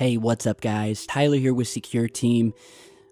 Hey, what's up guys? Tyler here with Secure Team.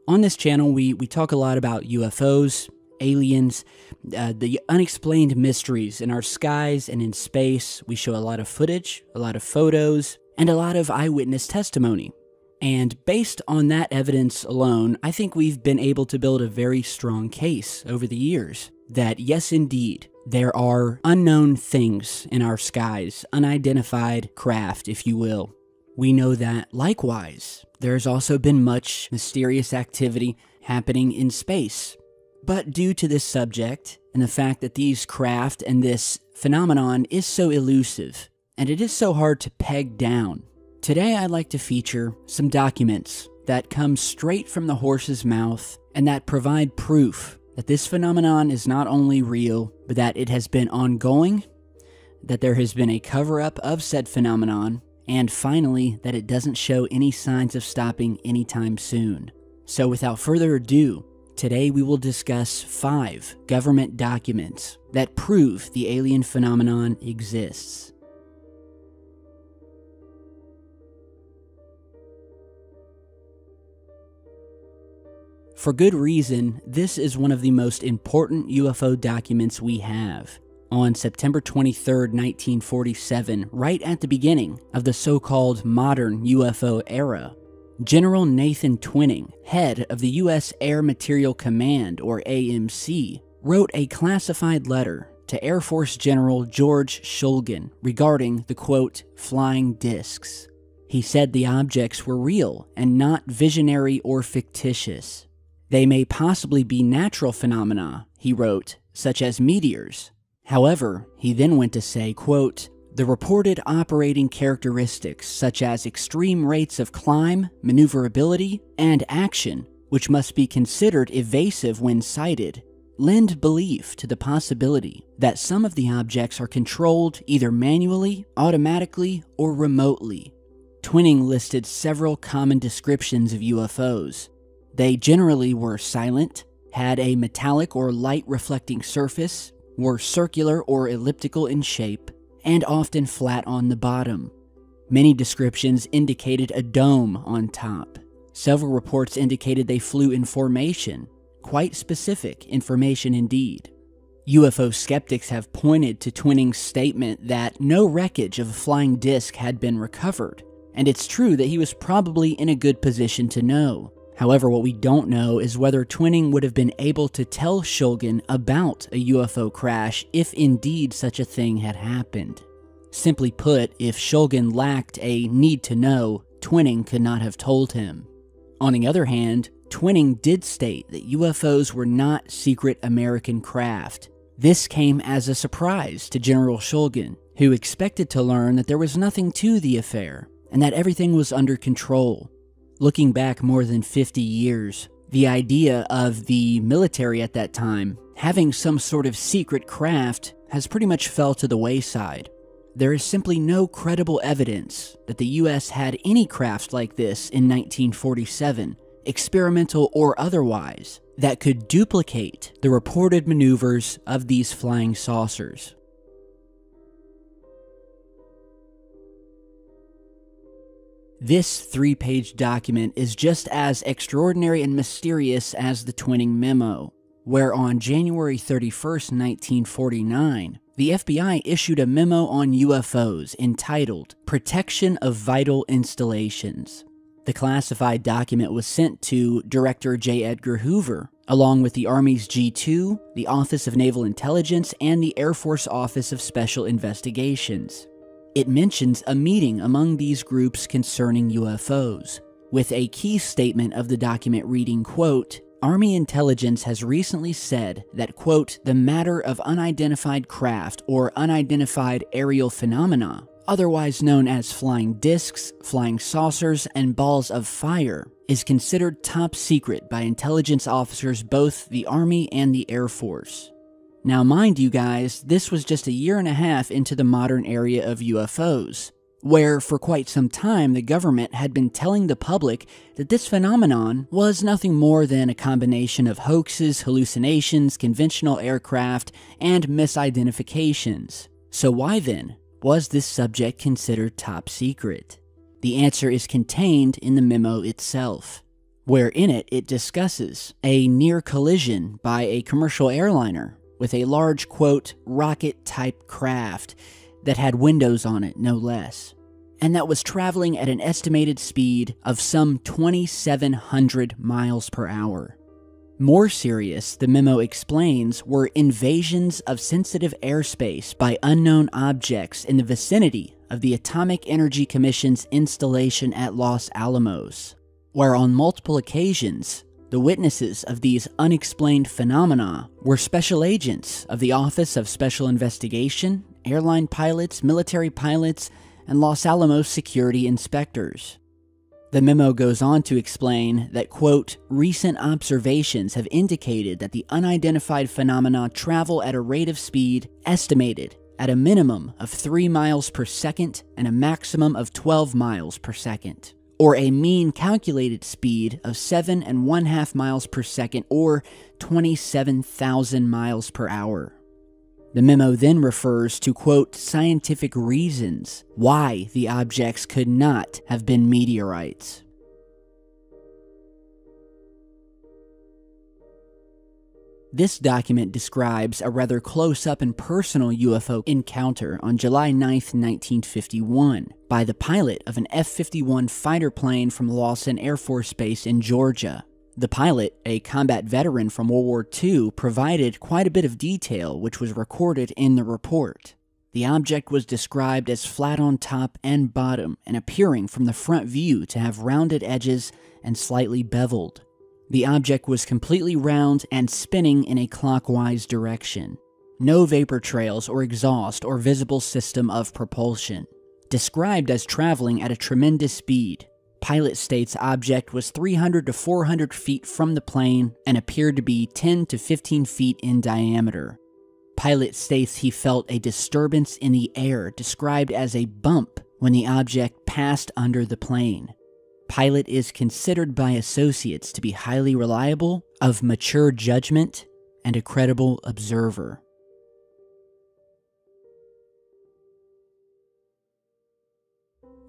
On this channel, we talk a lot about UFOs, aliens, the unexplained mysteries in our skies and in space. We show a lot of footage, a lot of photos, and a lot of eyewitness testimony. And based on that evidence alone, I think we've been able to build a very strong case over the years that yes, indeed, there are unknown things in our skies, unidentified craft, if you will. We know that, likewise, there's also been much mysterious activity happening in space. But due to this subject, and the fact that these craft and this phenomenon is so elusive, and it is so hard to peg down, today I'd like to feature some documents that come straight from the horse's mouth and that provide proof that this phenomenon is not only real, but that it has been ongoing, that there has been a cover-up of said phenomenon, and finally, that it doesn't show any signs of stopping anytime soon. So without further ado, today we will discuss 5 government documents that prove the alien phenomenon exists. For good reason, this is one of the most important UFO documents we have. On September 23, 1947, right at the beginning of the so-called modern UFO era, General Nathan Twining, head of the U.S. Air Materiel Command, or AMC, wrote a classified letter to Air Force General George Shulgin regarding the, quote, flying discs. He said the objects were real and not visionary or fictitious. They may possibly be natural phenomena, he wrote, such as meteors. However, he then went to say, quote, the reported operating characteristics such as extreme rates of climb, maneuverability, and action, which must be considered evasive when sighted, lend belief to the possibility that some of the objects are controlled either manually, automatically, or remotely. Twining listed several common descriptions of UFOs. They generally were silent, had a metallic or light reflecting surface, were circular or elliptical in shape, and often flat on the bottom. Many descriptions indicated a dome on top. Several reports indicated they flew in formation. Quite specific information indeed. UFO skeptics have pointed to Twining's statement that no wreckage of a flying disc had been recovered, and it's true that he was probably in a good position to know. However, what we don't know is whether Twining would have been able to tell Shulgin about a UFO crash if indeed such a thing had happened. Simply put, if Shulgin lacked a need to know, Twining could not have told him. On the other hand, Twining did state that UFOs were not secret American craft. This came as a surprise to General Shulgin, who expected to learn that there was nothing to the affair, and that everything was under control. Looking back more than 50 years, the idea of the military at that time having some sort of secret craft has pretty much fell to the wayside. There is simply no credible evidence that the US had any craft like this in 1947, experimental or otherwise, that could duplicate the reported maneuvers of these flying saucers. This 3-page document is just as extraordinary and mysterious as the Twining memo, where on January 31st, 1949, the FBI issued a memo on UFOs entitled Protection of Vital Installations. The classified document was sent to Director J. Edgar Hoover, along with the Army's G2, the Office of Naval Intelligence, and the Air Force Office of Special Investigations. It mentions a meeting among these groups concerning UFOs, with a key statement of the document reading, quote, Army intelligence has recently said that, quote, the matter of unidentified craft or unidentified aerial phenomena, otherwise known as flying discs, flying saucers, and balls of fire, is considered top secret by intelligence officers both the Army and the Air Force. Now mind you guys, this was just a year and a half into the modern area of UFOs, where for quite some time the government had been telling the public that this phenomenon was nothing more than a combination of hoaxes, hallucinations, conventional aircraft, and misidentifications. So why then was this subject considered top secret? The answer is contained in the memo itself, where in it discusses a near collision by a commercial airliner with a large, quote, rocket-type craft that had windows on it, no less, and that was traveling at an estimated speed of some 2,700 miles per hour. More serious, the memo explains, were invasions of sensitive airspace by unknown objects in the vicinity of the Atomic Energy Commission's installation at Los Alamos, where on multiple occasions, the witnesses of these unexplained phenomena were special agents of the Office of Special Investigation, airline pilots, military pilots, and Los Alamos security inspectors. The memo goes on to explain that, quote, recent observations have indicated that the unidentified phenomena travel at a rate of speed estimated at a minimum of 3 miles per second and a maximum of 12 miles per second, or a mean calculated speed of 7.5 miles per second or 27,000 miles per hour. The memo then refers to, quote, scientific reasons why the objects could not have been meteorites. This document describes a rather close-up and personal UFO encounter on July 9, 1951, by the pilot of an F-51 fighter plane from Lawson Air Force Base in Georgia. The pilot, a combat veteran from World War II, provided quite a bit of detail which was recorded in the report. The object was described as flat on top and bottom and appearing from the front view to have rounded edges and slightly beveled. The object was completely round and spinning in a clockwise direction. No vapor trails or exhaust or visible system of propulsion. Described as traveling at a tremendous speed. Pilot states object was 300 to 400 feet from the plane and appeared to be 10 to 15 feet in diameter. Pilot states he felt a disturbance in the air described as a bump when the object passed under the plane. Pilot is considered by associates to be highly reliable, of mature judgment, and a credible observer.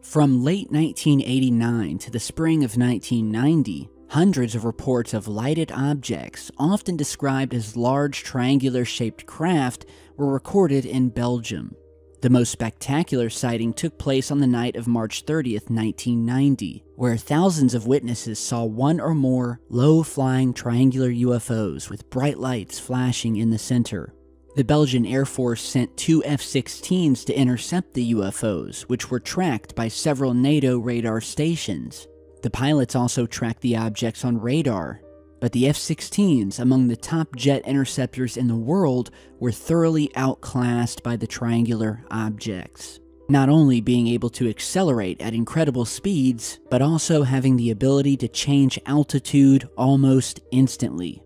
From late 1989 to the spring of 1990, hundreds of reports of lighted objects, often described as large triangular-shaped craft, were recorded in Belgium. The most spectacular sighting took place on the night of March 30th, 1990, where thousands of witnesses saw one or more low-flying triangular UFOs with bright lights flashing in the center. The Belgian Air Force sent 2 F-16s to intercept the UFOs, which were tracked by several NATO radar stations. The pilots also tracked the objects on radar, but the F-16s, among the top jet interceptors in the world, were thoroughly outclassed by the triangular objects. Not only being able to accelerate at incredible speeds, but also having the ability to change altitude almost instantly.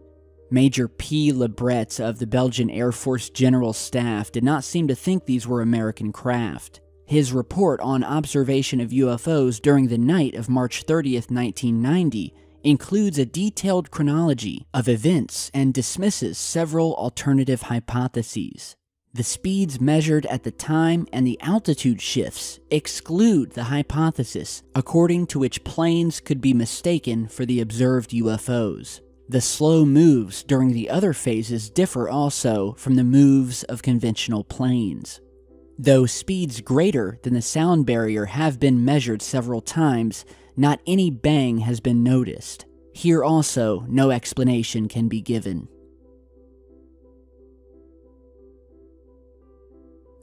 Major P. Lebret of the Belgian Air Force General Staff did not seem to think these were American craft. His report on observation of UFOs during the night of March 30th, 1990, includes a detailed chronology of events and dismisses several alternative hypotheses. The speeds measured at the time and the altitude shifts exclude the hypothesis according to which planes could be mistaken for the observed UFOs. The slow moves during the other phases differ also from the moves of conventional planes. Though speeds greater than the sound barrier have been measured several times, not any bang has been noticed. Here also, no explanation can be given.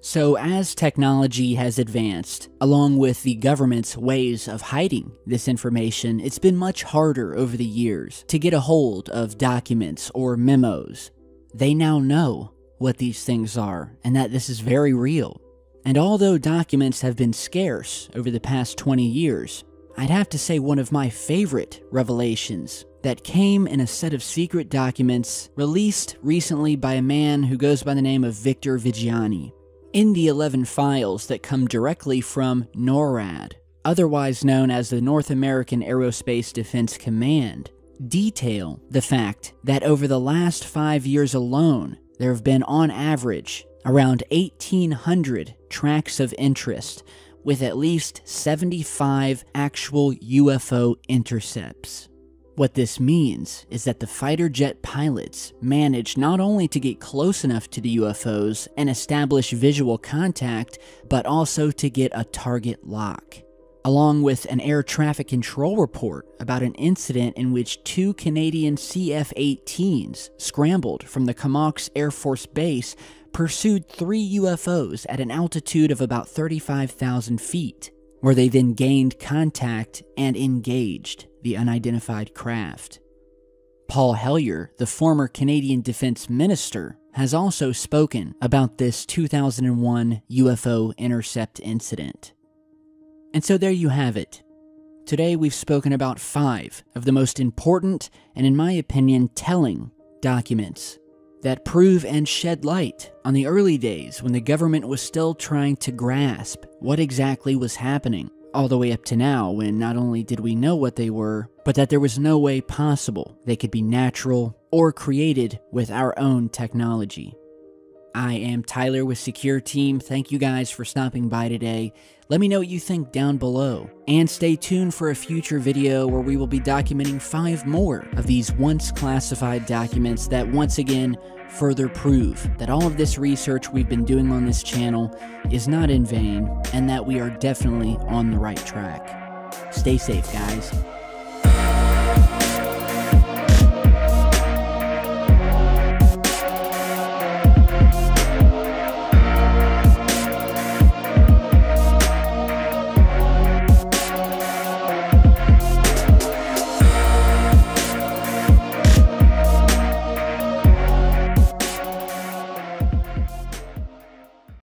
So as technology has advanced, along with the government's ways of hiding this information, it's been much harder over the years to get a hold of documents or memos. They now know what these things are and that this is very real. And although documents have been scarce over the past 20 years, I'd have to say one of my favorite revelations that came in a set of secret documents released recently by a man who goes by the name of Victor Viggiani. In the 11 files that come directly from NORAD, otherwise known as the North American Aerospace Defense Command, detail the fact that over the last 5 years alone, there have been on average around 1,800 tracks of interest with at least 75 actual UFO intercepts. What this means is that the fighter jet pilots managed not only to get close enough to the UFOs and establish visual contact, but also to get a target lock, along with an air traffic control report about an incident in which 2 Canadian CF-18s scrambled from the Comox Air Force Base, pursued 3 UFOs at an altitude of about 35,000 feet, where they then gained contact and engaged the unidentified craft. Paul Hellyer, the former Canadian Defense Minister, has also spoken about this 2001 UFO intercept incident. And so there you have it. Today we've spoken about 5 of the most important and, in my opinion, telling documents that prove and shed light on the early days when the government was still trying to grasp what exactly was happening, all the way up to now when not only did we know what they were, but that there was no way possible they could be natural or created with our own technology. I am Tyler with Secure Team. Thank you guys for stopping by today. Let me know what you think down below, and stay tuned for a future video where we will be documenting 5 more of these once classified documents that once again further prove that all of this research we've been doing on this channel is not in vain, and that we are definitely on the right track. Stay safe, guys.